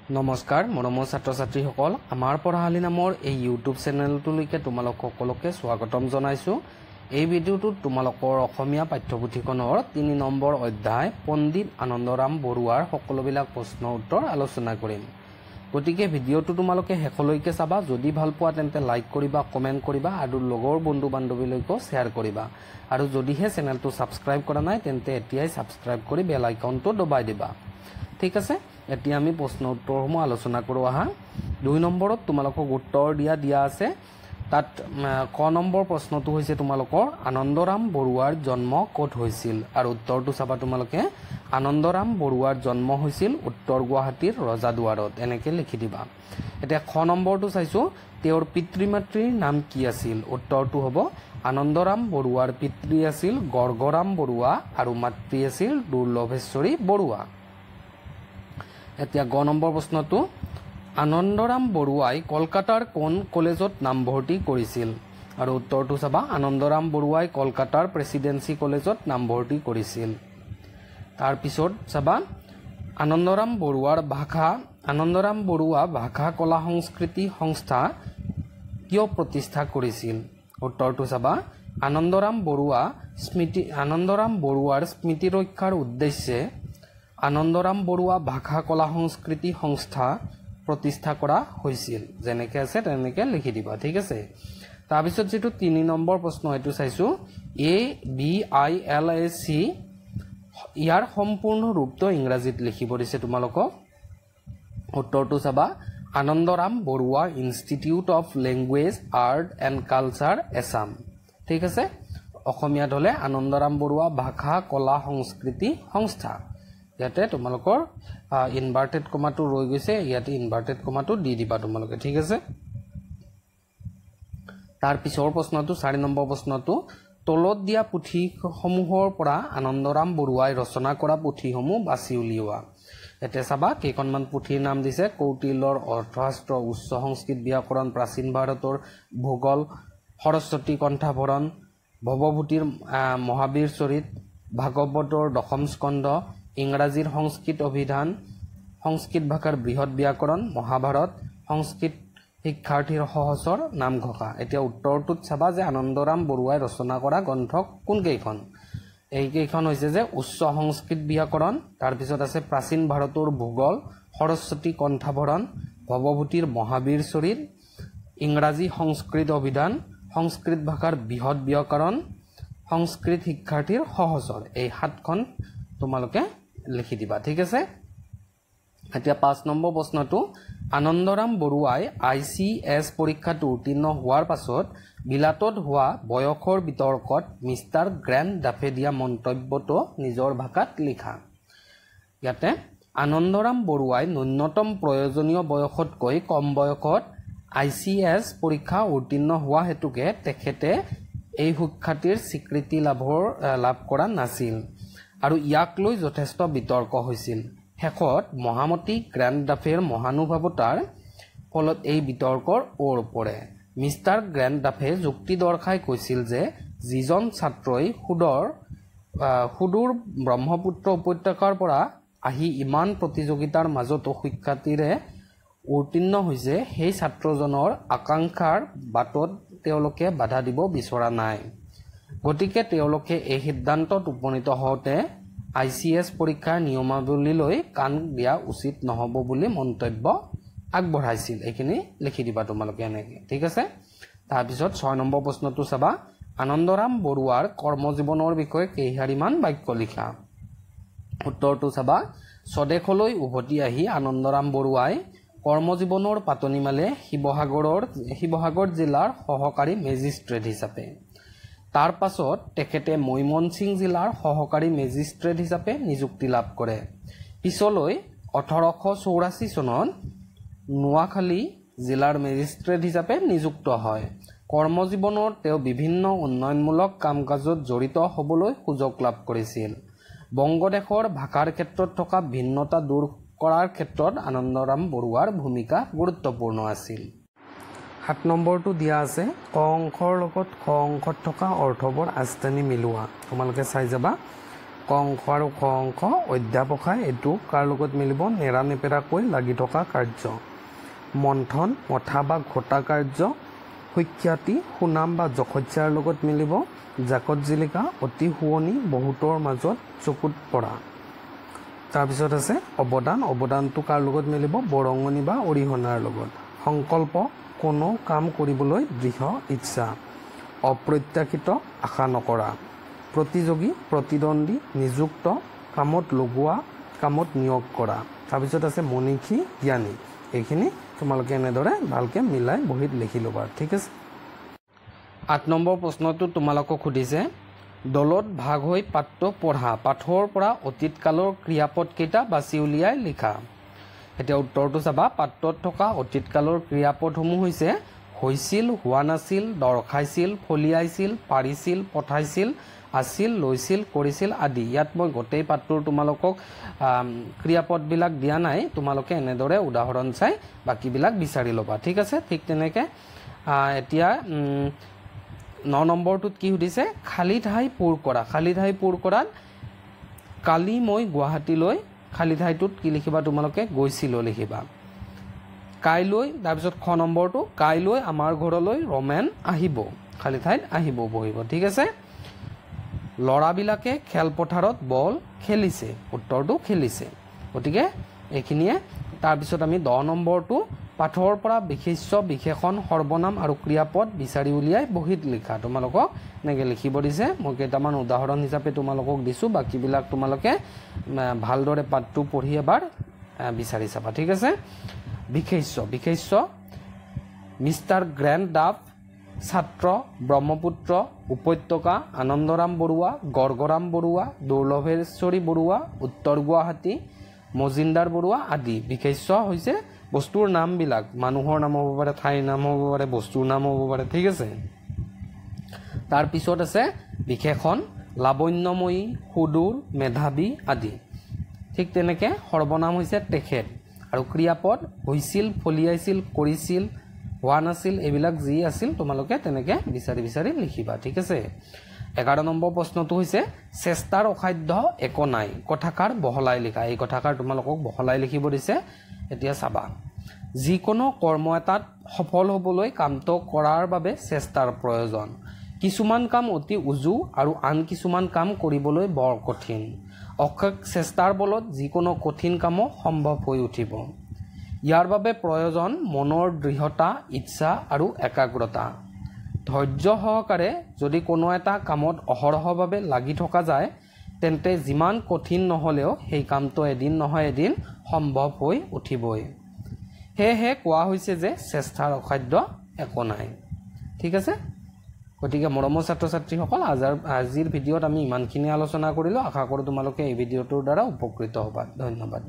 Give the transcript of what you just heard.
নমস্কাৰ মৰমৰ ছাত্ৰ ছাত্ৰীসকল আমাৰ পঢ়াশালী নামৰ এই ইউটিউব চেনেলটোলৈকে তোমালোক সকলোকে স্বাগতম জনাইছো। এই ভিডিঅ'টোত তোমালোকৰ অসমীয়া পাঠ্যপুথিখনৰ 3 নম্বৰ অধ্যায় পণ্ডিত আনন্দৰাম বৰুৱাৰ সকলোবিলাক প্ৰশ্ন উত্তৰ আলোচনা কৰিম। গতিকে ভিডিঅ'টো তোমালোকে শেষলৈকে চাবা। যদি ভাল পোৱা তেন্তে লাইক কৰিবা, কমেন্ট কৰিবা আৰু লগৰ বন্ধু বান্ধৱীলৈকো শ্বেয়াৰ কৰিবা। আৰু যদিহে চেনেলটো সাবস্ক্ৰাইব কৰা নাই তেন্তে এতিয়াই সাবস্ক্ৰাইব কৰি বেল আইকনটো দবাই দিবা। ঠিক আছে, এতিয়া আমি প্ৰশ্ন উত্তৰসমূহ আলোচনা কৰো। আহা 2 নম্বৰত তোমালোকক উত্তৰ দিয়া আছে। তাত ক নম্বৰ প্ৰশ্নটো হৈছে তোমালোকৰ আনন্দৰাম বৰুৱাৰ জন্ম ক'ত হৈছিল আৰু উত্তৰটো চাবা তোমালোকে। আনন্দৰাম বৰুৱাৰ জন্ম হৈছিল উত্তৰ গুৱাহাটীৰ ৰজাদুৱাৰত, এনেকে লিখি দিবা। এতিয়া খ নম্বৰটো চাইছো, তেওঁৰ পিতৃ মাতৃৰ নাম কি আছিল? উত্তৰটো হ'ব আনন্দৰাম বৰুৱাৰ পিতৃ আছিল গৰ্গৰাম বৰুৱা আৰু মাতৃ আছিল দুৰ্লভেশ্বৰী বৰুৱা। এতিয়া গ নম্বৰ প্ৰশ্নটো, আনন্দৰাম বৰুৱাই কলকাতাৰ কোন কলেজত নামভৰ্তি কৰিছিল আৰু উত্তৰটো চাবা। আনন্দৰাম বৰুৱাই কলকাতাৰ প্ৰেসিডেন্সি কলেজত নামভৰ্তি কৰিছিল। তাৰ পিছত চাবা, আনন্দৰাম বৰুৱা ভাষা কলা সংস্কৃতি সংস্থা কিয় প্ৰতিষ্ঠা কৰিছিল? উত্তৰটো চাবা। আনন্দৰাম বৰুৱাৰ স্মৃতি ৰক্ষাৰ উদ্দেশ্যে আনন্দৰাম বৰুৱা ভাষা কলা সংস্কৃতি সংস্থা প্ৰতিষ্ঠা কৰা হৈছিল। যেনেকে আছে তেনেকে লিখি দিবা। ঠিক আছে, তাৰপিছত যেটো 3 নম্বৰ প্ৰশ্ন এইটো চাইছো, ABILAC ইয়াৰ সম্পূৰ্ণ ৰূপটো ইংৰাজীত লিখিব দিছে তোমালোকক। উত্তৰটো চাবা, Anandaram Barua institute of language art and culture Assam. ঠিক আছে, অসমীয়াত হলে আনন্দৰাম বৰুৱা ভাষা কলা সংস্কৃতি সংস্থা। ইয়াতে তোমালোকৰ ইনভাৰ্টেড কমাটো ৰৈ গৈছে, ইয়াতে ইনভাৰ্টেড কমাটো দি দিবা তোমালোকে। ঠিক আছে, তাৰ পিছৰ প্ৰশ্নটো 4 নম্বৰ প্ৰশ্নটো, তলত দিয়া পুথিসমূহৰ পৰা আনন্দৰাম বৰুৱাই ৰচনা কৰা পুথিসমূহ বাছি উলিওৱা। এতিয়া চাবা কেইখনমান পুথিৰ নাম দিছে। কৌটিল্যৰ অৰ্থশাস্ত্ৰ, উচ্চ সংস্কৃত ব্যাকৰণ, প্ৰাচীন ভাৰতৰ ভূগোল, সৰস্বতী কণ্ঠাভৰণ, ভৱভূতিৰ মহাবীৰ চৰিত, ভাগৱতৰ দশম স্কন্ধ, ইংৰাজীৰ সংস্কৃত অভিধান, সংস্কৃত ভাষাৰ বৃহৎ ব্যাকৰণ, মহাভাৰত, সংস্কৃত শিক্ষাৰ্থীৰ সহচৰ, নামঘোষা। এতিয়া উত্তৰটোত চাবা যে আনন্দৰাম বৰুৱাই ৰচনা কৰা গ্ৰন্থ কোন কেইখন? এইকেইখন হৈছে যে উচ্চ সংস্কৃত ব্যাকৰণ, তাৰপিছত আছে প্ৰাচীন ভাৰতৰ ভূগোল, সৰস্বতী কণ্ঠাভৰণ, ভৱভূতিৰ মহাবীৰ চৰিত, ইংৰাজী সংস্কৃত অভিধান, সংস্কৃত ভাষাৰ বৃহৎ ব্যাকৰণ, সংস্কৃত শিক্ষাৰ্থীৰ সহচৰ। এই 7খন তোমালোকে লিখি দিবা। ঠিক আছে, এতিয়া 5 নম্বৰ প্ৰশ্নটো, আনন্দৰাম বৰুৱাই ICS পৰীক্ষাটো উত্তীৰ্ণ হোৱাৰ পাছত বিলাতত হোৱা বয়সৰ বিতৰ্কত মিষ্টাৰ গ্ৰেণ্ড ডাফে দিয়া মন্তব্যটো নিজৰ ভাষাত লিখা। ইয়াতে আনন্দৰাম বৰুৱাই ন্যূনতম প্ৰয়োজনীয় বয়সতকৈ কম বয়সত ICS পৰীক্ষা উত্তীৰ্ণ হোৱা হেতুকে তেখেতে এই সুখ্যাতিৰ স্বীকৃতি লাভ কৰা নাছিল আৰু ইয়াক লৈ যথেষ্ট বিতৰ্ক হৈছিল। শেষত মহামতী গ্ৰেণ্ড ডাফেৰ মহানুভৱতাৰ ফলত এই বিতৰ্কৰ ওৰ পৰে। মিষ্টাৰ গ্ৰেণ্ড ডাফে যুক্তি দৰ্শাই কৈছিল যে যিজন ছাত্ৰই সুদূৰ ব্ৰহ্মপুত্ৰ উপত্যকাৰ পৰা আহি ইমান প্ৰতিযোগিতাৰ মাজতো সুখ্যাতিৰে উত্তীৰ্ণ হৈছে, সেই ছাত্ৰজনৰ আকাংক্ষাৰ বাটত তেওঁলোকে বাধা দিব বিচৰা নাই। গতিকে তেওঁলোকে এই সিদ্ধান্তত উপনীত হওঁতে ICS পৰীক্ষাৰ নিয়মাৱলীলৈ কাণ দিয়া উচিত নহ'ব বুলি মন্তব্য আগবঢ়াইছিল। এইখিনি লিখি দিবা তোমালোকে এনেকে। ঠিক আছে, তাৰপিছত 6 নম্বৰ প্ৰশ্নটো চাবা, আনন্দৰাম বৰুৱাৰ কৰ্মজীৱনৰ বিষয়ে কেইশাৰীমান বাক্য লিখা। উত্তৰটো চাবা, স্বদেশলৈ উভতি আহি আনন্দৰাম বৰুৱাই কৰ্মজীৱনৰ পাতনি মেলে শিৱসাগৰ জিলাৰ সহকাৰী মেজিষ্ট্ৰেট হিচাপে। তাৰ পাছত তেখেতে মৈমনসিং জিলাৰ সহকাৰী মেজিষ্ট্ৰেট হিচাপে নিযুক্তি লাভ কৰে। পিছলৈ 1884 চনত নোয়াখালী জিলাৰ মেজিষ্ট্ৰেট হিচাপে নিযুক্ত হয়। কৰ্মজীৱনত তেওঁ বিভিন্ন উন্নয়নমূলক কাম কাজত জড়িত হ'বলৈ সুযোগ লাভ কৰিছিল। বংগদেশৰ ভাষাৰ ক্ষেত্ৰত থকা ভিন্নতা দূৰ কৰাৰ ক্ষেত্ৰত আনন্দৰাম বৰুৱাৰ ভূমিকা গুৰুত্বপূৰ্ণ আছিল। 7 নম্বৰটো দিয়া আছে, ক অংশৰ লগত খ অংশত থকা অৰ্থবোৰ আস্তানি মিলোৱা। তোমালোকে চাই যাবা। ক অংশ আৰু খ অংশ অধ্যাপকাই এইটো কাৰ লগত মিলিব নেৰানেপেৰাকৈ লাগি থকা কাৰ্য মন্থন মথা বা ঘটা কাৰ্য সুখ্যাতি সুনাম বা যশস্যাৰ লগত মিলিব জাকত জিলিকা অতি শুৱনি বহুতৰ মাজত চকুত পৰা তাৰপিছত আছে অৱদান অৱদানটো কাৰ লগত মিলিব বৰঙণি বা অৰিহণাৰ লগত সংকল্প কোনো কাম কৰিবলৈ দৃঢ় ইচ্ছা অপ্ৰত্যাশিত আশা নকৰা প্ৰতিযোগী প্ৰতিদ্বন্দ্বী নিযুক্ত কামত লগোৱা কামত নিয়োগ কৰা তাৰপিছত আছে মনীষী জ্ঞানী এইখিনি তোমালোকে এনেদৰে ভালকৈ মিলাই বহীত লিখি ল'বা ঠিক আছে 8 নম্বৰ প্ৰশ্নটো তোমালোকক সুধিছে দলত ভাগ হৈ পাঠটো পঢ়া পাঠৰ পৰা অতীতকালৰ ক্ৰিয়াপদ কেইটা বাছি উলিয়াই লিখা এতিয়া উত্তৰটো চাবা পাঠত থকা অতীতকালৰ ক্ৰিয়াপদসমূহ হৈছে হৈছিল হোৱা নাছিল দৰ্শাইছিল ফলিয়াইছিল পাৰিছিল পঠাইছিল আছিল লৈছিল কৰিছিল আদি ইয়াত মই গোটেই পাঠটোৰ তোমালোকক ক্ৰিয়াপদবিলাক দিয়া নাই তোমালোকে এনেদৰে উদাহৰণ চাই বাকিবিলাক বিচাৰি ল'বা ঠিক আছে ঠিক তেনেকৈ এতিয়া 9 নম্বৰটোত কি সুধিছে খালী ঠাই পূৰ কৰা খালী ঠাই পূৰ কৰাত কালি মই গুৱাহাটীলৈ খালী ঠাইটোত কি লিখিবা তোমালোকে গৈছিলো লিখিবা কাইলৈ তাৰপিছত খ নম্বৰটো কাইলৈ আমাৰ ঘৰলৈ ৰমেন আহিব খালী ঠাইত আহিব বহিব ঠিক আছে ল'ৰাবিলাকে খেলপথাৰত বল খেলিছে উত্তৰটো খেলিছে গতিকে এইখিনিয়ে তাৰপিছত আমি 10 নম্বৰটো পাঠৰ পৰা বিশেষ্য বিশেষণ সৰ্বনাম আৰু ক্ৰিয়াপদ বিচাৰি উলিয়াই বহীত লিখা তোমালোকক এনেকৈ লিখিব দিছে মই কেইটামান উদাহৰণ হিচাপে তোমালোকক দিছোঁ বাকীবিলাক তোমালোকে ভালদৰে পাঠটো পঢ়ি এবাৰ বিচাৰি চাবা ঠিক আছে বিশেষ্য বিশেষ্য মিষ্টাৰ গ্ৰেণ্ড ডাফ ছাত্ৰ ব্ৰহ্মপুত্ৰ উপত্যকা আনন্দৰাম বৰুৱা গৰ্গৰাম বৰুৱা দুৰ্লভেশ্বৰী বৰুৱা উত্তৰ গুৱাহাটী মজিন্দাৰ বৰুৱা আদি বিশেষ্য হৈছে বস্তুৰ নামবিলাক মানুহৰ নাম হ'ব পাৰে ঠাইৰ নাম হ'ব পাৰে বস্তুৰ নাম হ'ব পাৰে ঠিক আছে তাৰপিছত আছে বিশেষণ লাৱণ্যময়ী সুদূৰ মেধাৱী আদি ঠিক তেনেকৈ সৰ্বনাম হৈছে তেখেত আৰু ক্ৰিয়াপদ হৈছিল ফলিয়াইছিল কৰিছিল হোৱা নাছিল এইবিলাক যি আছিল তোমালোকে তেনেকৈ বিচাৰি বিচাৰি লিখিবা ঠিক আছে 11 নম্বৰ প্ৰশ্নটো হৈছে চেষ্টাৰ অসাধ্য একো নাই কথাকাৰ বহলাই লিখা এই কথাকাৰ তোমালোকক বহলাই লিখিব দিছে এতিয়া চাবা যিকোনো কৰ্ম এটাত সফল হ'বলৈ কামটো কৰাৰ বাবে চেষ্টাৰ প্ৰয়োজন কিছুমান কাম অতি উজু আৰু আন কিছুমান কাম কৰিবলৈ বৰ কঠিন অক্ষক চেষ্টাৰ বলত যিকোনো কঠিন কামো সম্ভৱ হৈ উঠিব ইয়াৰ বাবে প্ৰয়োজন মনৰ দৃঢ়তা ইচ্ছা আৰু একাগ্ৰতা ধৈৰ্য সহকাৰে যদি কোনো এটা কামত অহৰহভাৱে লাগি থকা যায় তেন্তে যিমান কঠিন নহ'লেও সেই কামটো এদিন নহয় এদিন সম্ভৱ হৈ উঠিবই সেয়েহে কোৱা হৈছে যে চেষ্টাৰ অসাধ্য একো নাই ঠিক আছে গতিকে মৰমৰ ছাত্ৰ ছাত্ৰীসকল আজিৰ ভিডিঅ'ত আমি ইমানখিনি আলোচনা কৰিলোঁ আশা কৰোঁ তোমালোকে এই ভিডিঅ'টোৰ দ্বাৰা উপকৃত হ'বা ধন্যবাদ